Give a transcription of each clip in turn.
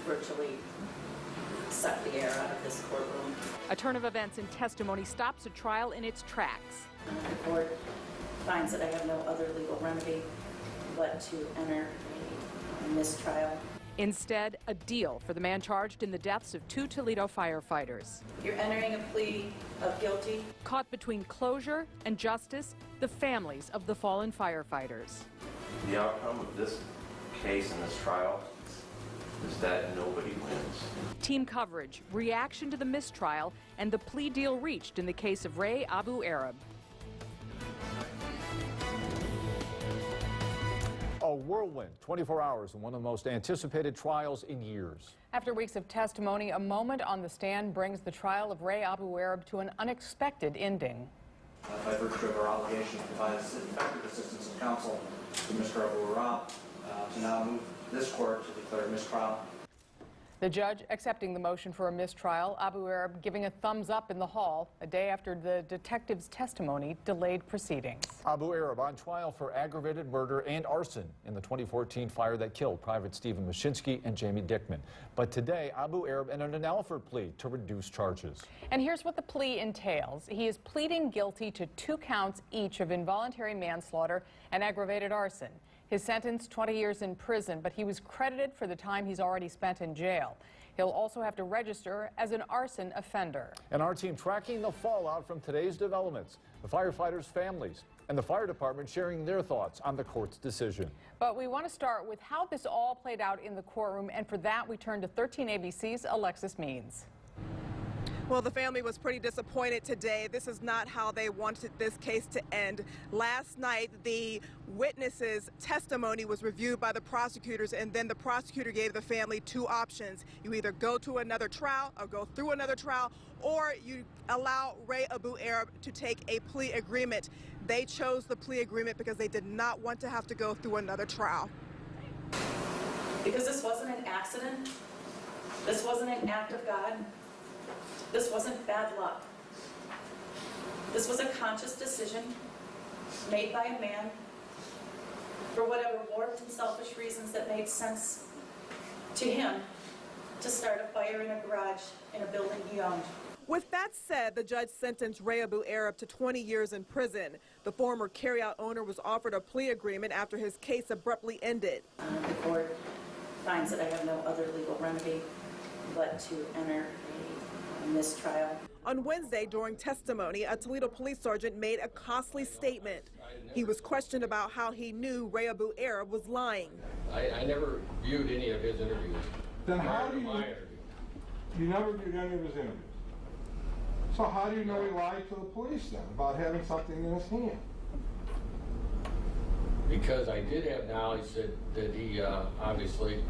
virtually suck the air out of this courtroom. A turn of events in testimony stops a trial in its tracks. The court finds that I have no other legal remedy but to enter a mistrial. Instead, a deal for the man charged in the deaths of 2 Toledo firefighters. You're entering a plea of guilty. Caught between closure and justice, the families of the fallen firefighters. The outcome of this case and this trial is that nobody wins. Team coverage, reaction to the mistrial, and the plea deal reached in the case of Ray Abu Arab. A whirlwind, 24 hours, and one of the most anticipated trials in years. After weeks of testimony, a moment on the stand brings the trial of Ray Abu Arab to an unexpected ending. By virtue of our obligation to provide effective assistance of counsel to Mr. Abu Arab, to now move this court to declare mistrial. The judge accepting the motion for a mistrial, Abu Arab giving a thumbs up in the hall a day after the detective's testimony delayed proceedings. Abu Arab on trial for aggravated murder and arson in the 2014 fire that killed Private Stephen Mashinsky and Jamie Dickman. But today, Abu Arab entered an Alford plea to reduce charges. And here's what the plea entails. He is pleading guilty to 2 counts each of involuntary manslaughter and aggravated arson. His sentence, 20 years in prison, but he was credited for the time he's already spent in jail. He'll also have to register as an arson offender. And our team tracking the fallout from today's developments, the firefighters' families, and the fire department sharing their thoughts on the court's decision. But we want to start with how this all played out in the courtroom, and for that we turn to 13 ABC's Alexis Means. Well, the family was pretty disappointed today. This is not how they wanted this case to end. Last night, the witnesses' testimony was reviewed by the prosecutors, and then the prosecutor gave the family 2 options. You either go to another trial or go through another trial, or you allow Ray Abu Arab to take a plea agreement. They chose the plea agreement because they did not want to have to go through another trial. Because this wasn't an accident. This wasn't an act of God. This wasn't bad luck. This was a conscious decision made by a man for whatever warped and selfish reasons that made sense to him to start a fire in a garage in a building he owned. With that said, the judge sentenced Ray Abu Arab to 20 years in prison. The former carryout owner was offered a plea agreement after his case abruptly ended. The court finds that I have no other legal remedy but to enter a mistrial. On Wednesday, during testimony, a Toledo police sergeant made a costly statement. He was questioned about how he knew Ray Abu Arab was lying. I never viewed any of his interviews. Then how do you never viewed any of his interviews? So how do you know he lied to the police then about having something in his hand? Because I did have knowledge that he obviously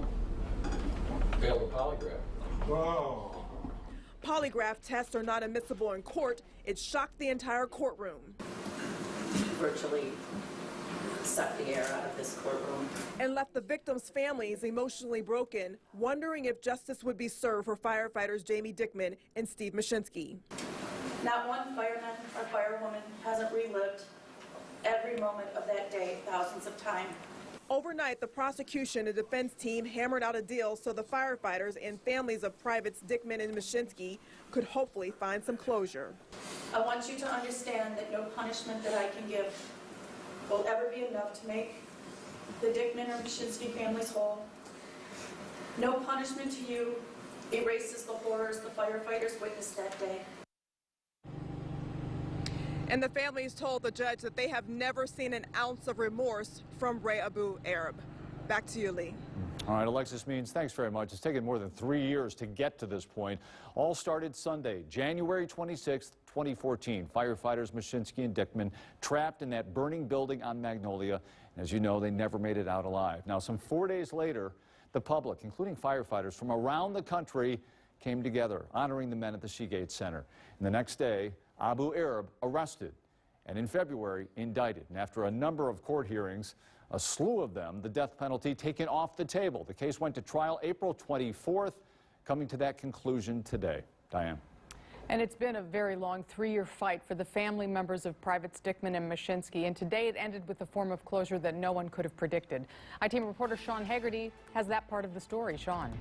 failed a polygraph. Whoa. Polygraph tests are not admissible in court. It shocked the entire courtroom. Virtually suck the air out of this courtroom. And left the victims' families emotionally broken, wondering if justice would be served for firefighters Jamie Dickman and Steve Mashinsky. Not one fireman or firewoman hasn't relived every moment of that day thousands of times. Overnight, the prosecution and defense team hammered out a deal so the firefighters and families of privates Dickman and Mashinsky could hopefully find some closure. I want you to understand that no punishment that I can give will ever be enough to make the Dickman or Mashinsky families whole. No punishment to you erases the horrors the firefighters witnessed that day. And the families told the judge that they have never seen an ounce of remorse from Ray Abu Arab. Back to you, Lee. All right, Alexis Means, thanks very much. It's taken more than 3 years to get to this point. All started Sunday, January 26th, 2014. Firefighters Mashinsky and Dickman trapped in that burning building on Magnolia. And as you know, they never made it out alive. Now, some 4 days later, the public, including firefighters from around the country, came together, honoring the men at the Seagate Center. And the next day, Abu Arab arrested and in February indicted. And after a number of court hearings, a slew of them, the death penalty taken off the table. The case went to trial April 24th, coming to that conclusion today. Diane. And it's been a very long 3-year fight for the family members of Privates Dickman and Mashinsky, and today it ended with a form of closure that no one could have predicted. I-Team reporter Sean Haggerty has that part of the story. Sean.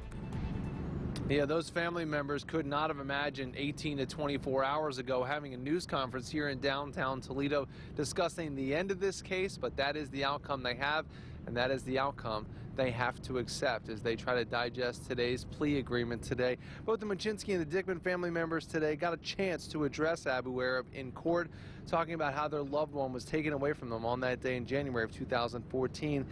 Yeah, those family members could not have imagined 18 to 24 hours ago having a news conference here in downtown Toledo discussing the end of this case, but that is the outcome they have, and that is the outcome they have to accept as they try to digest today's plea agreement today. Both the Machynski and the Dickman family members today got a chance to address Abu Arab in court, talking about how their loved one was taken away from them on that day in January of 2014.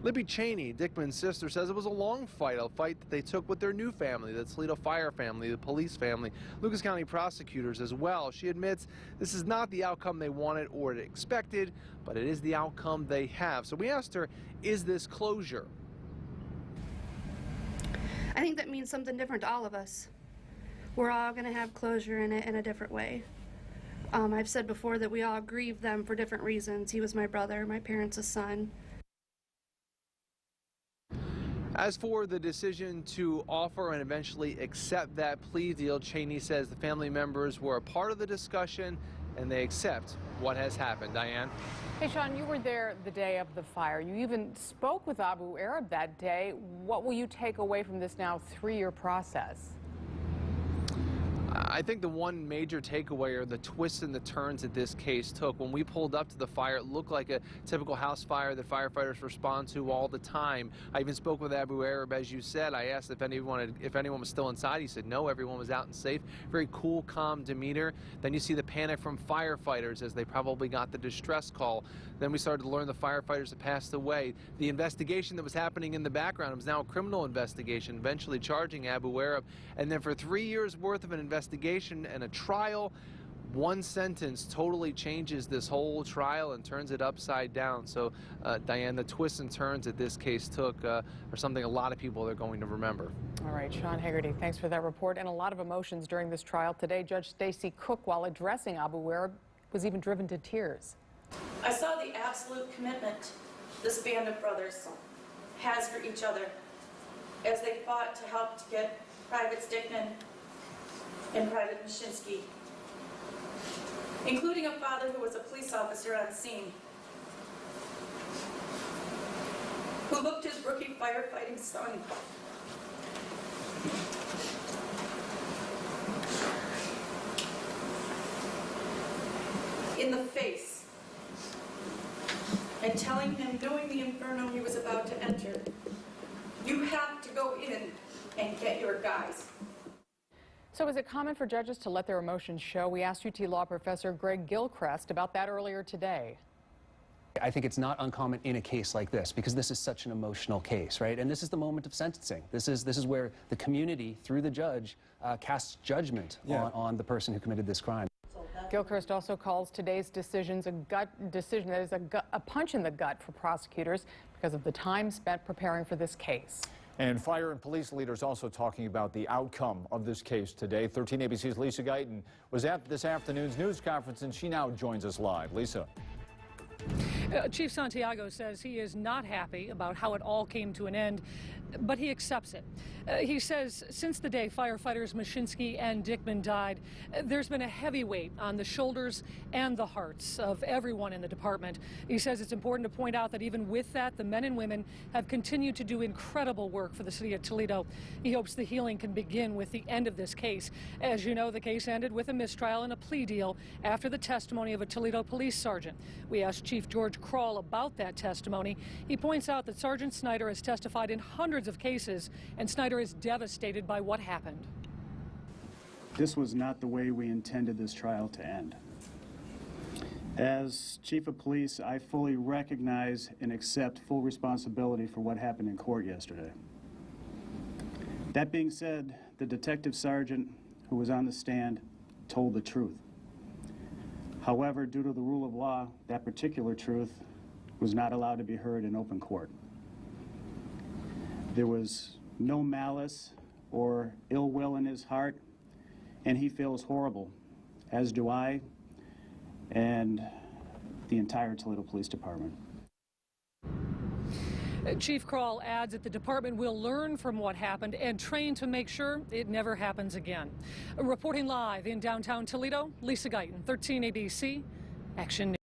Libby Cheney, Dickman's sister, says it was a long fight, a fight that they took with their new family, the Toledo Fire family, the police family, Lucas County prosecutors as well. She admits this is not the outcome they wanted or expected, but it is the outcome they have. So we asked her, is this closure? I think that means something different to all of us. We're all going to have closure in it in a different way. I've said before that we all grieve them for different reasons. He was my brother, my parents' a son. As for the decision to offer and eventually accept that plea deal, Cheney says the family members were a part of the discussion and they accept what has happened. Diane? Hey, Sean, you were there the day of the fire. You even spoke with Abu Arab that day. What will you take away from this now 3-year process? I think the one major takeaway are the twists and the turns that this case took. When we pulled up to the fire, it looked like a typical house fire that firefighters respond to all the time. I even spoke with Abu Arab, as you said. I asked if anyone was still inside. He said no, everyone was out and safe. Very cool, calm demeanor. Then you see the panic from firefighters as they probably got the distress call. Then we started to learn the firefighters had passed away. The investigation that was happening in the background was now a criminal investigation, eventually charging Abu Arab. And then for 3 years worth of an investigation and a trial, one sentence totally changes this whole trial and turns it upside down. So, Diane, the twists and turns that this case took are something a lot of people are going to remember. All right, Sean Haggerty, thanks for that report. And a lot of emotions during this trial today. Judge Stacy Cook, while addressing Abu Arab, was even driven to tears. I saw the absolute commitment this band of brothers has for each other as they fought to help to get Privates Dickman and Private Machynski, including a father who was a police officer on scene, who looked his rookie firefighting son in the face and telling him, knowing the inferno he was about to enter, you have to go in and get your guys. So is it common for judges to let their emotions show? We asked UT Law professor Greg Gilchrist about that earlier today. I think it's not uncommon in a case like this because this is such an emotional case, right? And this is the moment of sentencing. This is where the community, through the judge, casts judgment on the person who committed this crime. Gilchrist also calls today's decisions a gut decision that is a punch in the gut for prosecutors because of the time spent preparing for this case. And fire and police leaders also talking about the outcome of this case today. 13 ABC's Lisa Guyton was at this afternoon's news conference, and she now joins us live. Lisa. Chief Santiago says he is not happy about how it all came to an end, but he accepts it. He says since the day firefighters Machynski and Dickman died, there's been a heavy weight on the shoulders and the hearts of everyone in the department. He says it's important to point out that even with that, the men and women have continued to do incredible work for the city of Toledo. He hopes the healing can begin with the end of this case. As you know, the case ended with a mistrial and a plea deal after the testimony of a Toledo police sergeant. We asked Chief George Kroll about that testimony. He points out that Sergeant Snyder has testified in hundreds of cases, and Snyder is devastated by what happened. This was not the way we intended this trial to end. As Chief of Police, I fully recognize and accept full responsibility for what happened in court yesterday. That being said, the detective sergeant who was on the stand told the truth. However, due to the rule of law, that particular truth was not allowed to be heard in open court. There was no malice or ill will in his heart, and he feels horrible, as do I and the entire Toledo Police Department. Chief Kroll adds that the department will learn from what happened and train to make sure it never happens again. Reporting live in downtown Toledo, Lisa Guyton, 13 ABC, Action News.